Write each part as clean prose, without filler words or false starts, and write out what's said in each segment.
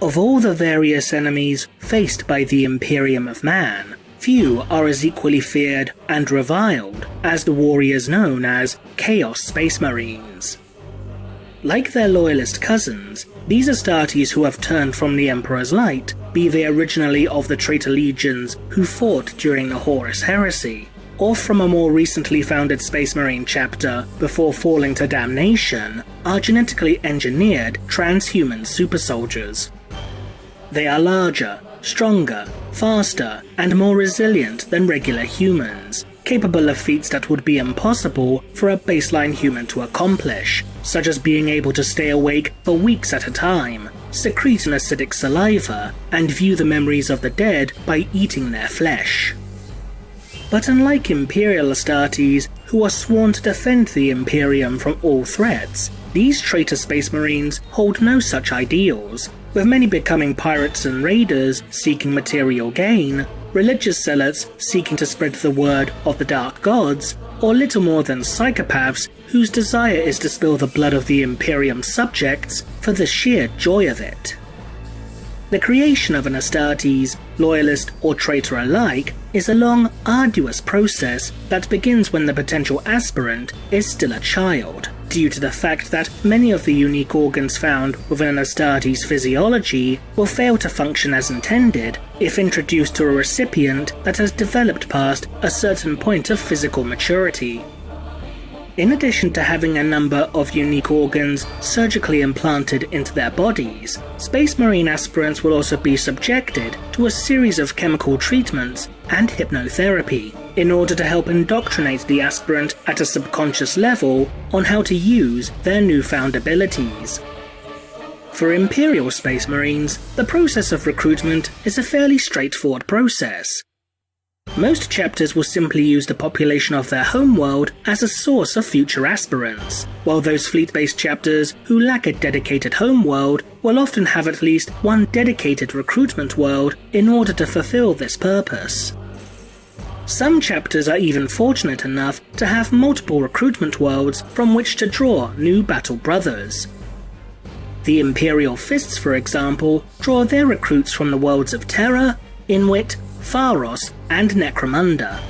Of all the various enemies faced by the Imperium of Man, few are as equally feared and reviled as the warriors known as Chaos Space Marines. Like their loyalist cousins, these Astartes who have turned from the Emperor's light, be they originally of the Traitor legions who fought during the Horus Heresy, or from a more recently founded Space Marine chapter before falling to damnation, are genetically engineered transhuman super soldiers. They are larger, stronger, faster, and more resilient than regular humans, capable of feats that would be impossible for a baseline human to accomplish, such as being able to stay awake for weeks at a time, secrete an acidic saliva, and view the memories of the dead by eating their flesh. But unlike Imperial Astartes, who are sworn to defend the Imperium from all threats, these traitor Space Marines hold no such ideals, with many becoming pirates and raiders seeking material gain, religious zealots seeking to spread the word of the Dark Gods, or little more than psychopaths whose desire is to spill the blood of the Imperium's subjects for the sheer joy of it. The creation of an Astartes, loyalist or traitor alike, is a long, arduous process that begins when the potential aspirant is still a child, due to the fact that many of the unique organs found within an Astartes' physiology will fail to function as intended if introduced to a recipient that has developed past a certain point of physical maturity. In addition to having a number of unique organs surgically implanted into their bodies, Space Marine aspirants will also be subjected to a series of chemical treatments and hypnotherapy in order to help indoctrinate the aspirant at a subconscious level on how to use their newfound abilities. For Imperial Space Marines, the process of recruitment is a fairly straightforward process. Most chapters will simply use the population of their homeworld as a source of future aspirants, while those fleet-based chapters who lack a dedicated homeworld will often have at least one dedicated recruitment world in order to fulfill this purpose. Some chapters are even fortunate enough to have multiple recruitment worlds from which to draw new battle brothers. The Imperial Fists, for example, draw their recruits from the worlds of Terra, Inuit, Pharos, and Necromunda.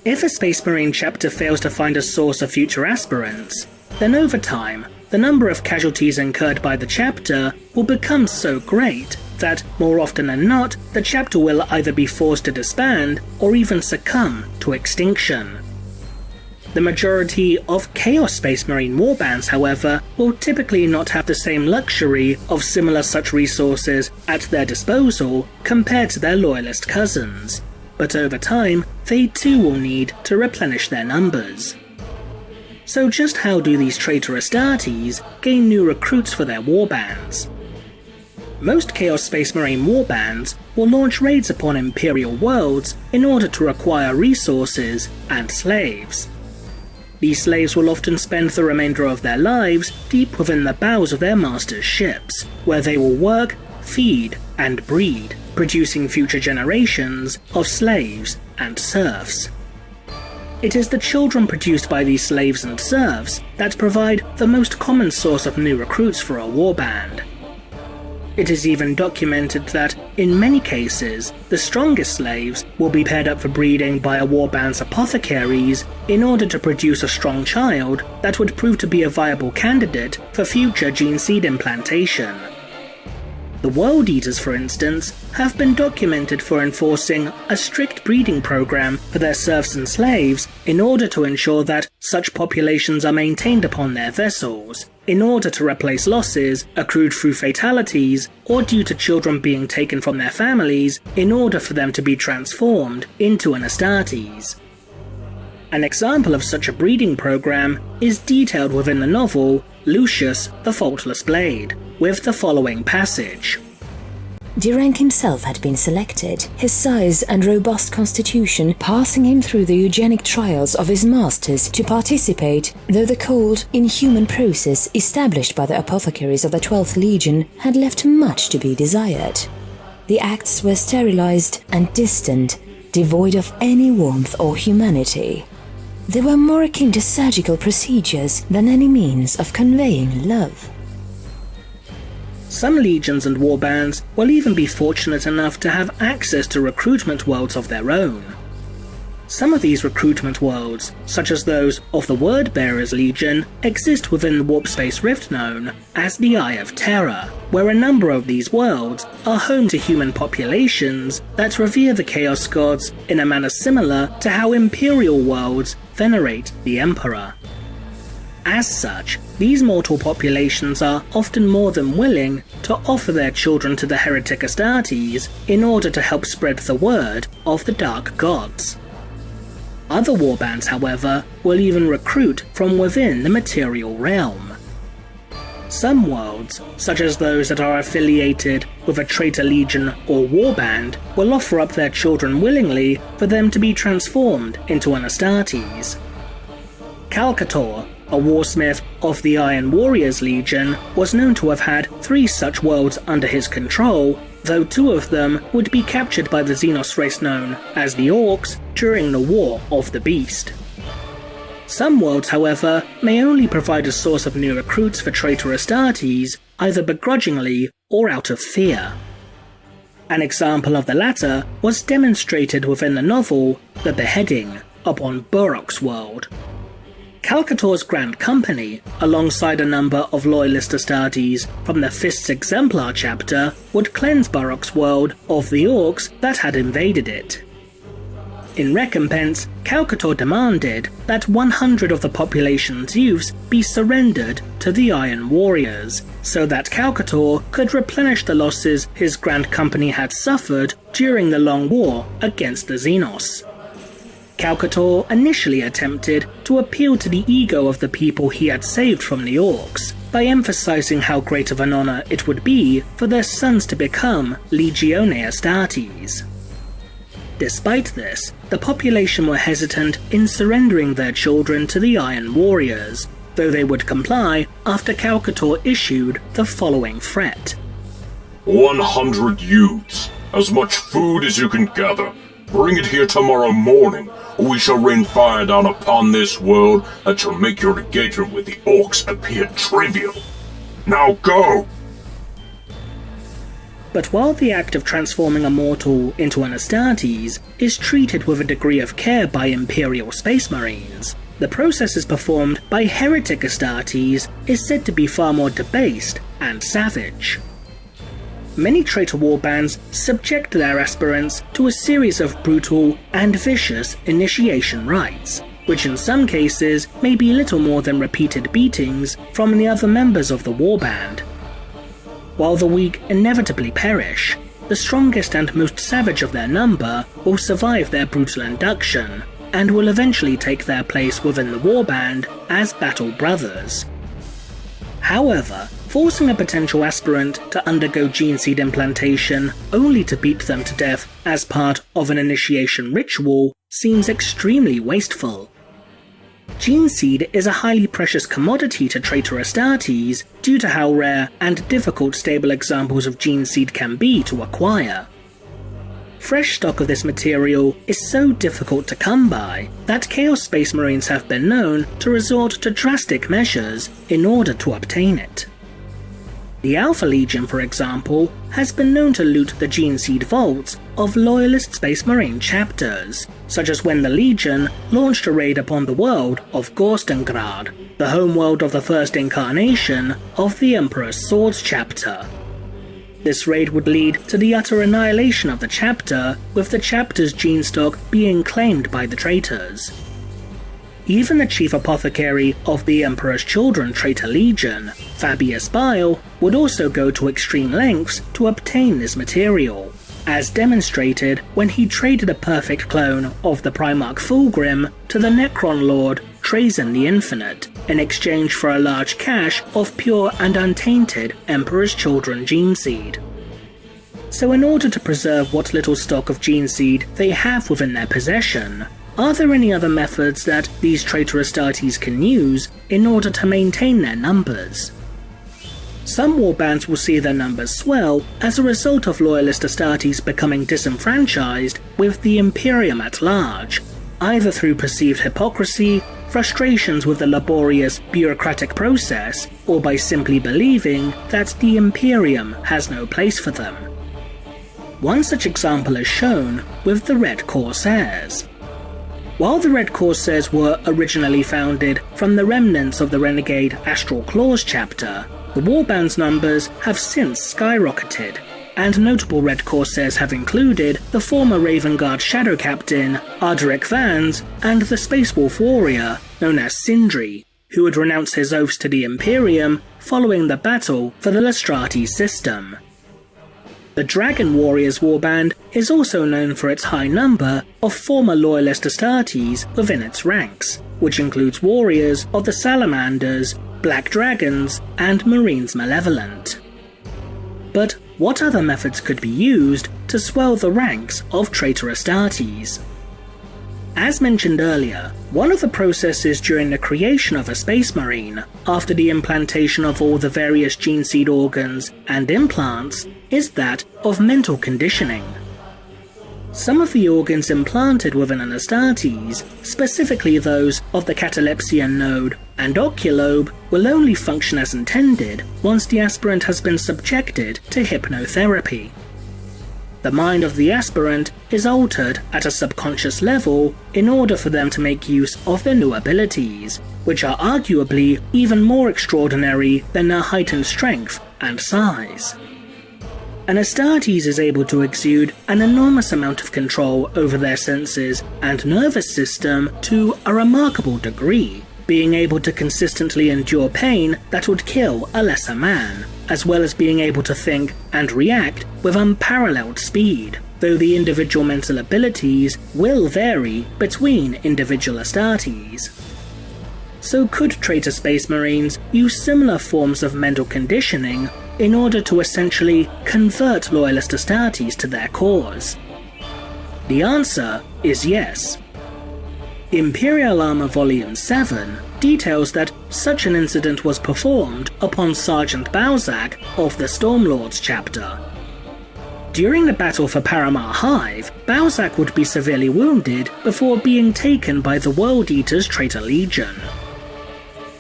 If a Space Marine chapter fails to find a source of future aspirants, then over time, the number of casualties incurred by the chapter will become so great that, more often than not, the chapter will either be forced to disband or even succumb to extinction. The majority of Chaos Space Marine warbands, however, will typically not have the same luxury of similar such resources at their disposal compared to their loyalist cousins, but over time, they too will need to replenish their numbers. So just how do these traitor Astartes gain new recruits for their warbands? Most Chaos Space Marine warbands will launch raids upon Imperial worlds in order to acquire resources and slaves. These slaves will often spend the remainder of their lives deep within the bows of their master's ships, where they will work, feed, and breed, producing future generations of slaves and serfs. It is the children produced by these slaves and serfs that provide the most common source of new recruits for a warband. It is even documented that, in many cases, the strongest slaves will be paired up for breeding by a warband's apothecaries in order to produce a strong child that would prove to be a viable candidate for future gene seed implantation. The World Eaters, for instance, have been documented for enforcing a strict breeding program for their serfs and slaves in order to ensure that such populations are maintained upon their vessels, in order to replace losses accrued through fatalities or due to children being taken from their families in order for them to be transformed into an Astartes. An example of such a breeding program is detailed within the novel Lucius the Faultless Blade, with the following passage. Durang himself had been selected, his size and robust constitution passing him through the eugenic trials of his masters to participate, though the cold, inhuman process established by the apothecaries of the 12th Legion had left much to be desired. The acts were sterilized and distant, devoid of any warmth or humanity. They were more akin to surgical procedures than any means of conveying love. Some legions and warbands will even be fortunate enough to have access to recruitment worlds of their own. Some of these recruitment worlds, such as those of the Wordbearers Legion, exist within the warp space rift known as the Eye of Terror, where a number of these worlds are home to human populations that revere the Chaos Gods in a manner similar to how Imperial worlds venerate the Emperor. As such, these mortal populations are often more than willing to offer their children to the heretic Astartes in order to help spread the word of the Dark Gods. Other warbands, however, will even recruit from within the material realm. Some worlds, such as those that are affiliated with a Traitor Legion or warband, will offer up their children willingly for them to be transformed into an Astartes. Kalkator, a warsmith of the Iron Warriors Legion, was known to have had 3 such worlds under his control, though 2 of them would be captured by the Xenos race known as the Orcs during the War of the Beast. Some worlds, however, may only provide a source of new recruits for Traitor Astartes, either begrudgingly or out of fear. An example of the latter was demonstrated within the novel The Beheading upon Burrock's world. Kalkator's Grand Company, alongside a number of loyalist Astartes from the Fist's Exemplar chapter, would cleanse Burrock's world of the Orcs that had invaded it. In recompense, Kalkator demanded that 100 of the population's youths be surrendered to the Iron Warriors, so that Kalkator could replenish the losses his Grand Company had suffered during the Long War against the Xenos. Kalkator initially attempted to appeal to the ego of the people he had saved from the Orcs, by emphasizing how great of an honor it would be for their sons to become Legione Astartes. Despite this, the population were hesitant in surrendering their children to the Iron Warriors, though they would comply after Kalkator issued the following threat. 100 youths, as much food as you can gather. Bring it here tomorrow morning, or we shall rain fire down upon this world that shall make your engagement with the Orcs appear trivial. Now go! But while the act of transforming a mortal into an Astartes is treated with a degree of care by Imperial Space Marines, the process is performed by heretic Astartes is said to be far more debased and savage. Many traitor warbands subject their aspirants to a series of brutal and vicious initiation rites, which in some cases may be little more than repeated beatings from the other members of the warband. While the weak inevitably perish, the strongest and most savage of their number will survive their brutal induction, and will eventually take their place within the warband as battle brothers. However, forcing a potential aspirant to undergo gene seed implantation only to beat them to death as part of an initiation ritual seems extremely wasteful. Gene seed is a highly precious commodity to Traitor Astartes due to how rare and difficult stable examples of gene seed can be to acquire. Fresh stock of this material is so difficult to come by that Chaos Space Marines have been known to resort to drastic measures in order to obtain it. The Alpha Legion, for example, has been known to loot the gene seed vaults of Loyalist Space Marine chapters, such as when the Legion launched a raid upon the world of Gorstengrad, the homeworld of the first incarnation of the Emperor's Swords chapter. This raid would lead to the utter annihilation of the chapter, with the chapter's gene stock being claimed by the traitors. Even the chief apothecary of the Emperor's Children Traitor Legion, Fabius Bile, would also go to extreme lengths to obtain this material, as demonstrated when he traded a perfect clone of the Primarch Fulgrim to the Necron Lord Trazen the Infinite, in exchange for a large cache of pure and untainted Emperor's Children gene seed. So in order to preserve what little stock of gene seed they have within their possession, are there any other methods that these Traitor Astartes can use in order to maintain their numbers? Some warbands will see their numbers swell as a result of Loyalist Astartes becoming disenfranchised with the Imperium at large, either through perceived hypocrisy frustrations with the laborious bureaucratic process, or by simply believing that the Imperium has no place for them. One such example is shown with the Red Corsairs. While the Red Corsairs were originally founded from the remnants of the renegade Astral Claws chapter, the warband's numbers have since skyrocketed, and notable Red Corsairs have included the former Raven Guard Shadow Captain Arderic Vans and the Space Wolf warrior known as Sindri, who would renounce his oaths to the Imperium following the battle for the Astartes system. The Dragon Warriors warband is also known for its high number of former loyalist Astartes within its ranks, which includes warriors of the Salamanders, Black Dragons, and Marines Malevolent. But what other methods could be used to swell the ranks of Traitor Astartes? As mentioned earlier, one of the processes during the creation of a Space Marine, after the implantation of all the various gene seed organs and implants, is that of mental conditioning. Some of the organs implanted within an Astartes, specifically those of the catalepsian node and oculobe, will only function as intended once the aspirant has been subjected to hypnotherapy. The mind of the aspirant is altered at a subconscious level in order for them to make use of their new abilities, which are arguably even more extraordinary than their heightened strength and size. An Astartes is able to exude an enormous amount of control over their senses and nervous system to a remarkable degree, being able to consistently endure pain that would kill a lesser man, as well as being able to think and react with unparalleled speed, though the individual mental abilities will vary between individual Astartes. So could Traitor Space Marines use similar forms of mental conditioning in order to essentially convert loyalist Astartes to their cause? The answer is yes. Imperial Armor Volume 7 details that such an incident was performed upon Sergeant Balzac of the Stormlords chapter. During the battle for Paramar Hive, Balzac would be severely wounded before being taken by the World Eaters Traitor Legion.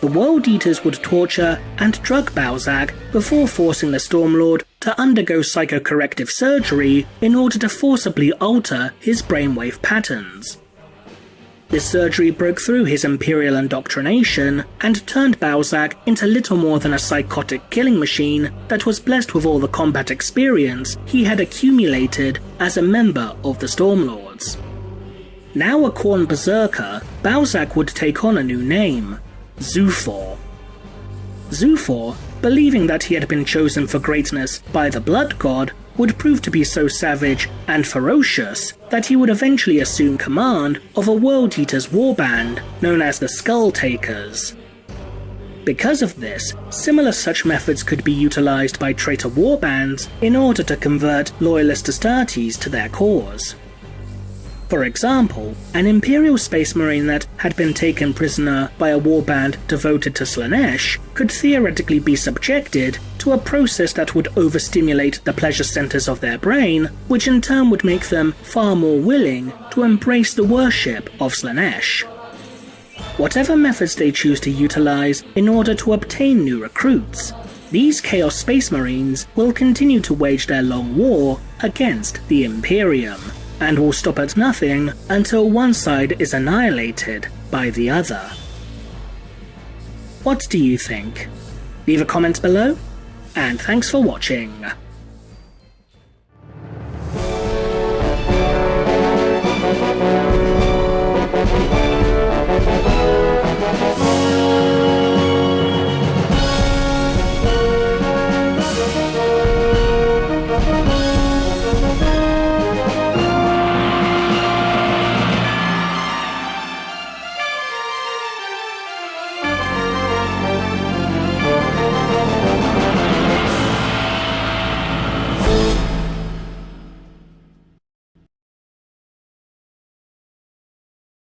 The World Eaters would torture and drug Balzac before forcing the Stormlord to undergo psychocorrective surgery in order to forcibly alter his brainwave patterns. This surgery broke through his Imperial indoctrination and turned Balzac into little more than a psychotic killing machine that was blessed with all the combat experience he had accumulated as a member of the Stormlords. Now a Khorne Berserker, Balzac would take on a new name: Zhuthor. Zhuthor, believing that he had been chosen for greatness by the Blood God, would prove to be so savage and ferocious that he would eventually assume command of a World Eaters warband known as the Skull Takers. Because of this, similar such methods could be utilized by traitor warbands in order to convert loyalist Astartes to their cause. For example, an Imperial Space Marine that had been taken prisoner by a warband devoted to Slaanesh could theoretically be subjected to a process that would overstimulate the pleasure centers of their brain, which in turn would make them far more willing to embrace the worship of Slaanesh. Whatever methods they choose to utilize in order to obtain new recruits, these Chaos Space Marines will continue to wage their long war against the Imperium, and will stop at nothing until one side is annihilated by the other. What do you think? Leave a comment below, and thanks for watching.